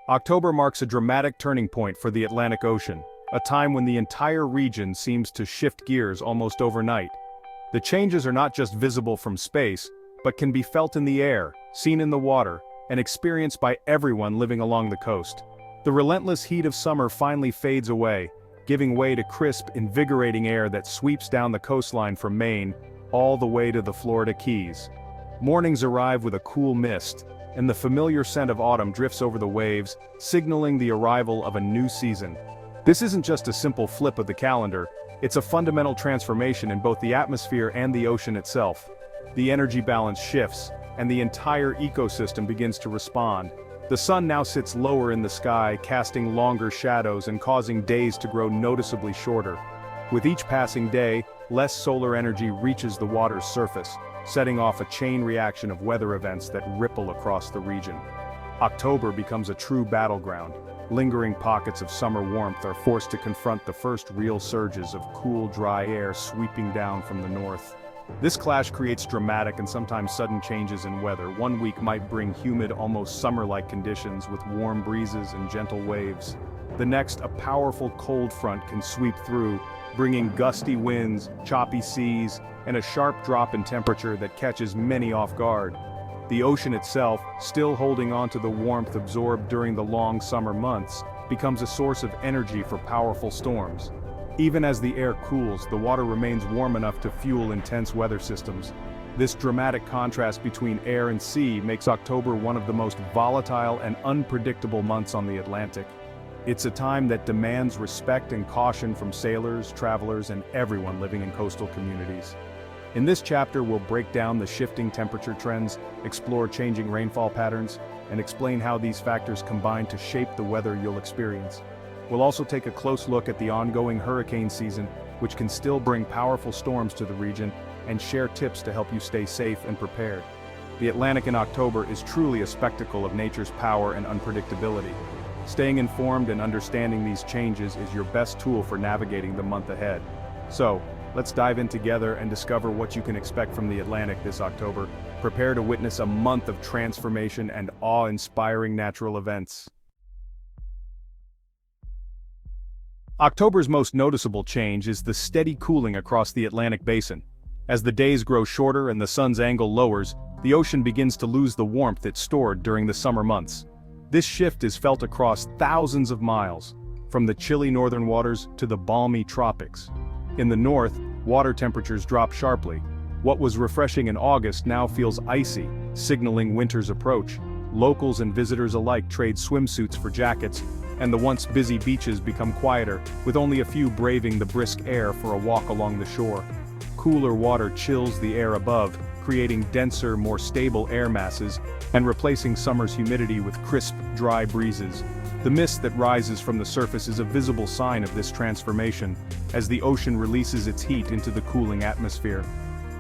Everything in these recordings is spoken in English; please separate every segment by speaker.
Speaker 1: October marks a dramatic turning point for the Atlantic Ocean, a time when the entire region seems to shift gears almost overnight. The changes are not just visible from space, but can be felt in the air, seen in the water, and experienced by everyone living along the coast. The relentless heat of summer finally fades away, giving way to crisp, invigorating air that sweeps down the coastline from Maine all the way to the Florida Keys. Mornings arrive with a cool mist, and the familiar scent of autumn drifts over the waves, signaling the arrival of a new season. This isn't just a simple flip of the calendar, it's a fundamental transformation in both the atmosphere and the ocean itself. The energy balance shifts, and the entire ecosystem begins to respond. The sun now sits lower in the sky, casting longer shadows and causing days to grow noticeably shorter. With each passing day, less solar energy reaches the water's surface, setting off a chain reaction of weather events that ripple across the region. October becomes a true battleground. Lingering pockets of summer warmth are forced to confront the first real surges of cool, dry air sweeping down from the north. This clash creates dramatic and sometimes sudden changes in weather. One week might bring humid, almost summer-like conditions with warm breezes and gentle waves. The next, a powerful cold front can sweep through, bringing gusty winds, choppy seas, and a sharp drop in temperature that catches many off guard. The ocean itself, still holding on to the warmth absorbed during the long summer months, becomes a source of energy for powerful storms. Even as the air cools, the water remains warm enough to fuel intense weather systems. This dramatic contrast between air and sea makes October one of the most volatile and unpredictable months on the Atlantic. It's a time that demands respect and caution from sailors, travelers, and everyone living in coastal communities. In this chapter, we'll break down the shifting temperature trends, explore changing rainfall patterns, and explain how these factors combine to shape the weather you'll experience. We'll also take a close look at the ongoing hurricane season, which can still bring powerful storms to the region, and share tips to help you stay safe and prepared. The Atlantic in October is truly a spectacle of nature's power and unpredictability. Staying informed and understanding these changes is your best tool for navigating the month ahead. So, let's dive in together and discover what you can expect from the Atlantic this October. Prepare to witness a month of transformation and awe-inspiring natural events. October's most noticeable change is the steady cooling across the Atlantic basin. As the days grow shorter and the sun's angle lowers, the ocean begins to lose the warmth it stored during the summer months. This shift is felt across thousands of miles, from the chilly northern waters to the balmy tropics. In the north, water temperatures drop sharply. What was refreshing in August now feels icy, signaling winter's approach. Locals and visitors alike trade swimsuits for jackets, and the once busy beaches become quieter, with only a few braving the brisk air for a walk along the shore. Cooler water chills the air above, creating denser, more stable air masses, and replacing summer's humidity with crisp, dry breezes. The mist that rises from the surface is a visible sign of this transformation, as the ocean releases its heat into the cooling atmosphere.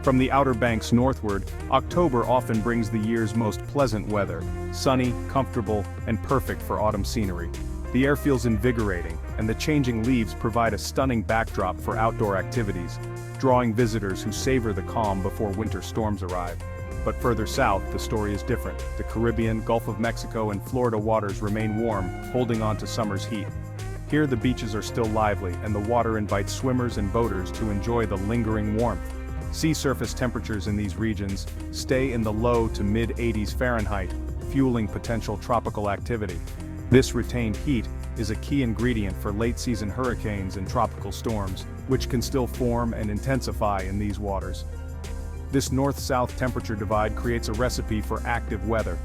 Speaker 1: From the Outer Banks northward, October often brings the year's most pleasant weather, sunny, comfortable, and perfect for autumn scenery. The air feels invigorating, and the changing leaves provide a stunning backdrop for outdoor activities, drawing visitors who savor the calm before winter storms arrive. But further south, the story is different. The Caribbean, Gulf of Mexico, and Florida waters remain warm, holding on to summer's heat. Here the beaches are still lively, and the water invites swimmers and boaters to enjoy the lingering warmth. Sea surface temperatures in these regions stay in the low to mid-80s Fahrenheit, fueling potential tropical activity. This retained heat is a key ingredient for late-season hurricanes and tropical storms, which can still form and intensify in these waters. This north-south temperature divide creates a recipe for active weather.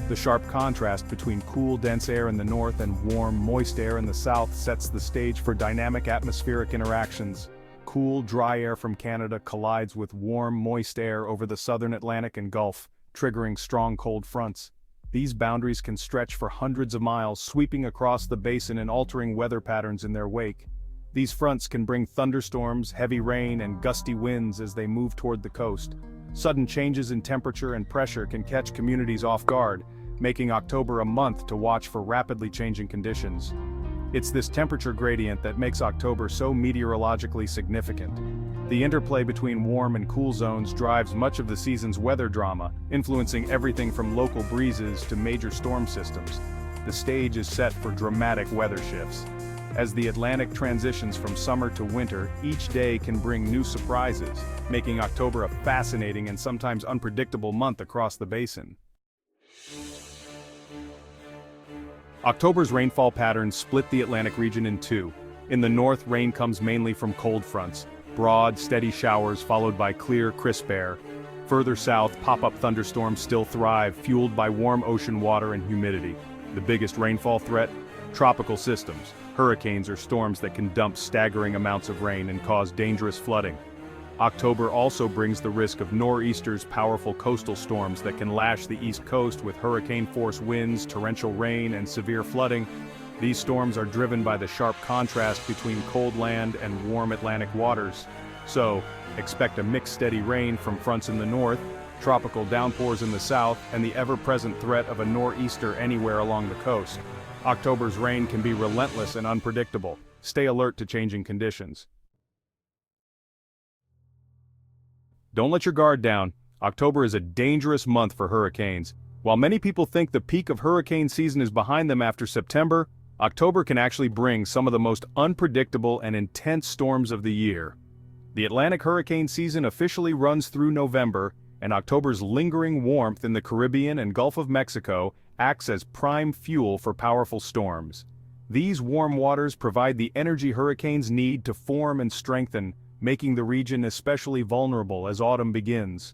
Speaker 1: The sharp contrast between cool, dense air in the north and warm, moist air in the south sets the stage for dynamic atmospheric interactions. Cool, dry air from Canada collides with warm, moist air over the southern Atlantic and Gulf, triggering strong cold fronts. These boundaries can stretch for hundreds of miles, sweeping across the basin and altering weather patterns in their wake. These fronts can bring thunderstorms, heavy rain, and gusty winds as they move toward the coast. Sudden changes in temperature and pressure can catch communities off guard, making October a month to watch for rapidly changing conditions. It's this temperature gradient that makes October so meteorologically significant. The interplay between warm and cool zones drives much of the season's weather drama, influencing everything from local breezes to major storm systems. the stage is set for dramatic weather shifts. As the Atlantic transitions from summer to winter, each day can bring new surprises, making October a fascinating and sometimes unpredictable month across the basin. October's rainfall patterns split the Atlantic region in two. In the north, rain comes mainly from cold fronts, broad, steady showers followed by clear, crisp air. Further south, pop-up thunderstorms still thrive, fueled by warm ocean water and humidity. The biggest rainfall threat? Tropical systems. Hurricanes or storms that can dump staggering amounts of rain and cause dangerous flooding. October also brings the risk of nor'easters, powerful coastal storms that can lash the east coast with hurricane-force winds, torrential rain, and severe flooding. These storms are driven by the sharp contrast between cold land and warm Atlantic waters. So, expect a mixed steady rain from fronts in the north, tropical downpours in the south, and the ever-present threat of a nor'easter anywhere along the coast. October's rain can be relentless and unpredictable. Stay alert to changing conditions. Don't let your guard down. October is a dangerous month for hurricanes. While many people think the peak of hurricane season is behind them after September, October can actually bring some of the most unpredictable and intense storms of the year. The Atlantic hurricane season officially runs through November, and October's lingering warmth in the Caribbean and Gulf of Mexico acts as prime fuel for powerful storms. These warm waters provide the energy hurricanes need to form and strengthen, making the region especially vulnerable as autumn begins.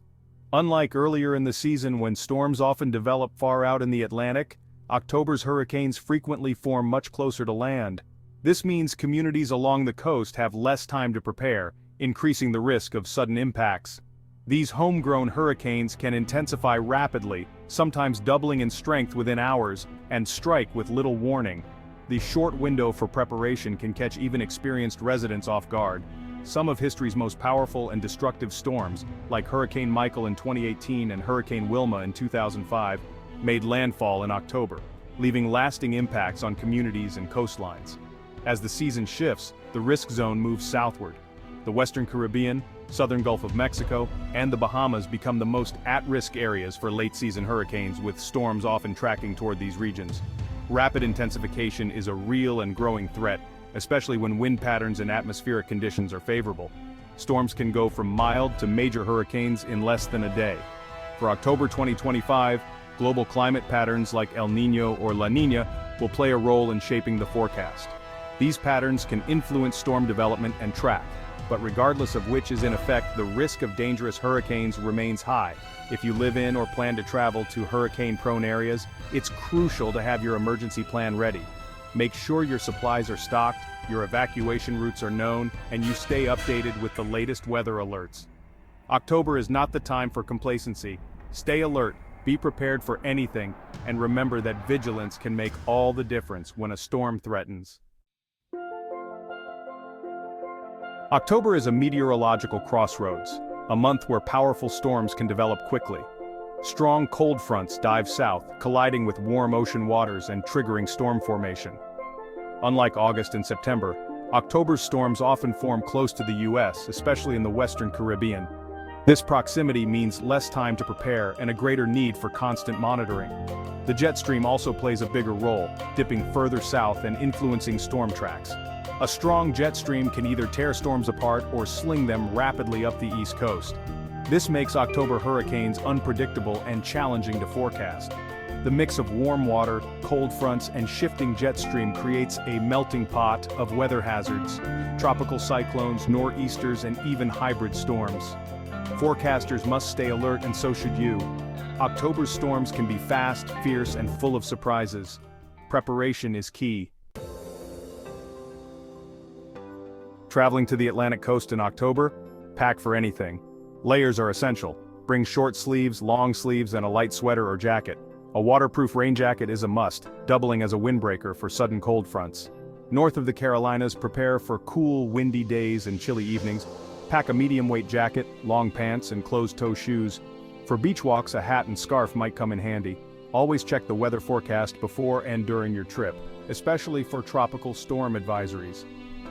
Speaker 1: Unlike earlier in the season when storms often develop far out in the Atlantic, October's hurricanes frequently form much closer to land. This means communities along the coast have less time to prepare, increasing the risk of sudden impacts. These homegrown hurricanes can intensify rapidly, sometimes doubling in strength within hours, and strike with little warning. The short window for preparation can catch even experienced residents off guard. Some of history's most powerful and destructive storms, like Hurricane Michael in 2018 and Hurricane Wilma in 2005, made landfall in October, leaving lasting impacts on communities and coastlines. As the season shifts, the risk zone moves southward. The Western Caribbean, Southern Gulf of Mexico, and the Bahamas become the most at-risk areas for late-season hurricanes, with storms often tracking toward these regions. Rapid intensification is a real and growing threat, especially when wind patterns and atmospheric conditions are favorable. Storms can go from mild to major hurricanes in less than a day. For October 2025, global climate patterns like El Niño or La Niña will play a role in shaping the forecast. These patterns can influence storm development and track, but regardless of which is in effect, the risk of dangerous hurricanes remains high. If you live in or plan to travel to hurricane-prone areas, it's crucial to have your emergency plan ready. Make sure your supplies are stocked, your evacuation routes are known, and you stay updated with the latest weather alerts. October is not the time for complacency. Stay alert, be prepared for anything, and remember that vigilance can make all the difference when a storm threatens. October is a meteorological crossroads, a month where powerful storms can develop quickly. Strong cold fronts dive south, colliding with warm ocean waters and triggering storm formation. Unlike August and September, October's storms often form close to the U.S., especially in the Western Caribbean. This proximity means less time to prepare and a greater need for constant monitoring. The jet stream also plays a bigger role, dipping further south and influencing storm tracks. A strong jet stream can either tear storms apart or sling them rapidly up the east coast. This makes October hurricanes unpredictable and challenging to forecast. The mix of warm water, cold fronts, and shifting jet stream creates a melting pot of weather hazards, tropical cyclones, nor'easters, and even hybrid storms. Forecasters must stay alert, and so should you. October's storms can be fast, fierce, and full of surprises. Preparation is key. Traveling to the Atlantic coast in October? Pack for anything. Layers are essential. Bring short sleeves, long sleeves, and a light sweater or jacket. A waterproof rain jacket is a must, doubling as a windbreaker for sudden cold fronts. North of the Carolinas, prepare for cool, windy days and chilly evenings. Pack a medium-weight jacket, long pants, and closed-toe shoes. For beach walks, a hat and scarf might come in handy. Always check the weather forecast before and during your trip, especially for tropical storm advisories.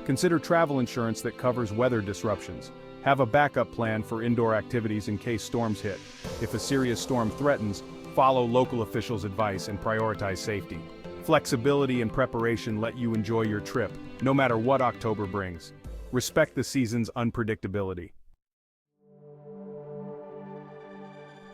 Speaker 1: Consider travel insurance that covers weather disruptions. Have a backup plan for indoor activities in case storms hit. If a serious storm threatens, follow local officials' advice and prioritize safety. Flexibility and preparation let you enjoy your trip, no matter what October brings. Respect the season's unpredictability.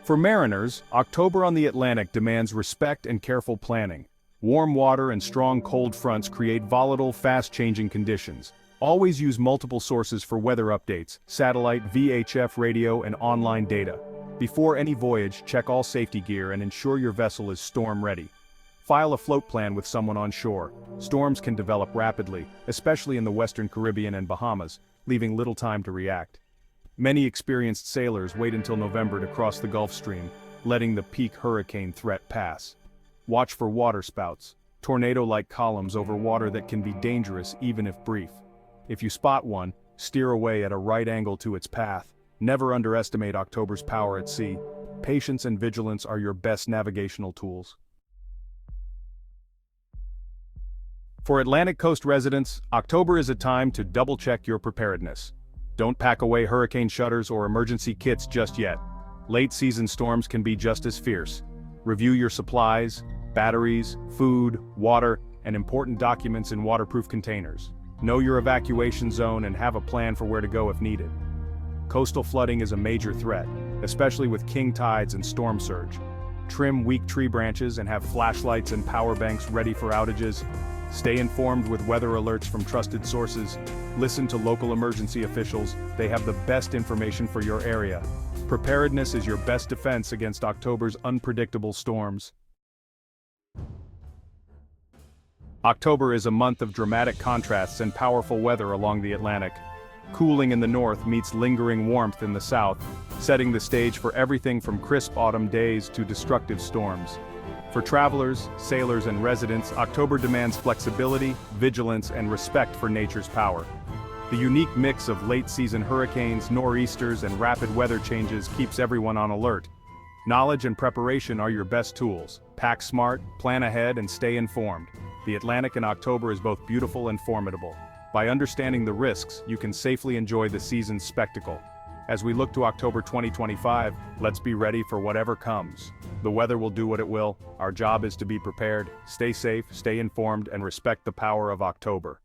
Speaker 1: For mariners, October on the Atlantic demands respect and careful planning. Warm water and strong cold fronts create volatile, fast-changing conditions. Always use multiple sources for weather updates, satellite, VHF radio, and online data. Before any voyage, check all safety gear and ensure your vessel is storm-ready. File a float plan with someone on shore. Storms can develop rapidly, especially in the Western Caribbean and Bahamas, leaving little time to react. Many experienced sailors wait until November to cross the Gulf Stream, letting the peak hurricane threat pass. Watch for waterspouts, tornado-like columns over water that can be dangerous even if brief. If you spot one, steer away at a right angle to its path. Never underestimate October's power at sea. Patience and vigilance are your best navigational tools. For Atlantic Coast residents, October is a time to double-check your preparedness. Don't pack away hurricane shutters or emergency kits just yet. Late-season storms can be just as fierce. Review your supplies, batteries, food, water, and important documents in waterproof containers. Know your evacuation zone and have a plan for where to go if needed. Coastal flooding is a major threat, especially with king tides and storm surge. Trim weak tree branches and have flashlights and power banks ready for outages. Stay informed with weather alerts from trusted sources. Listen to local emergency officials, they have the best information for your area. Preparedness is your best defense against October's unpredictable storms. October is a month of dramatic contrasts and powerful weather along the Atlantic. Cooling in the north meets lingering warmth in the south, setting the stage for everything from crisp autumn days to destructive storms. For travelers, sailors, and residents, October demands flexibility, vigilance, and respect for nature's power. The unique mix of late-season hurricanes, nor'easters, and rapid weather changes keeps everyone on alert. Knowledge and preparation are your best tools. Pack smart, plan ahead, and stay informed. The Atlantic in October is both beautiful and formidable. By understanding the risks, you can safely enjoy the season's spectacle. As we look to October 2025, let's be ready for whatever comes. The weather will do what it will. Our job is to be prepared, stay safe, stay informed, and respect the power of October.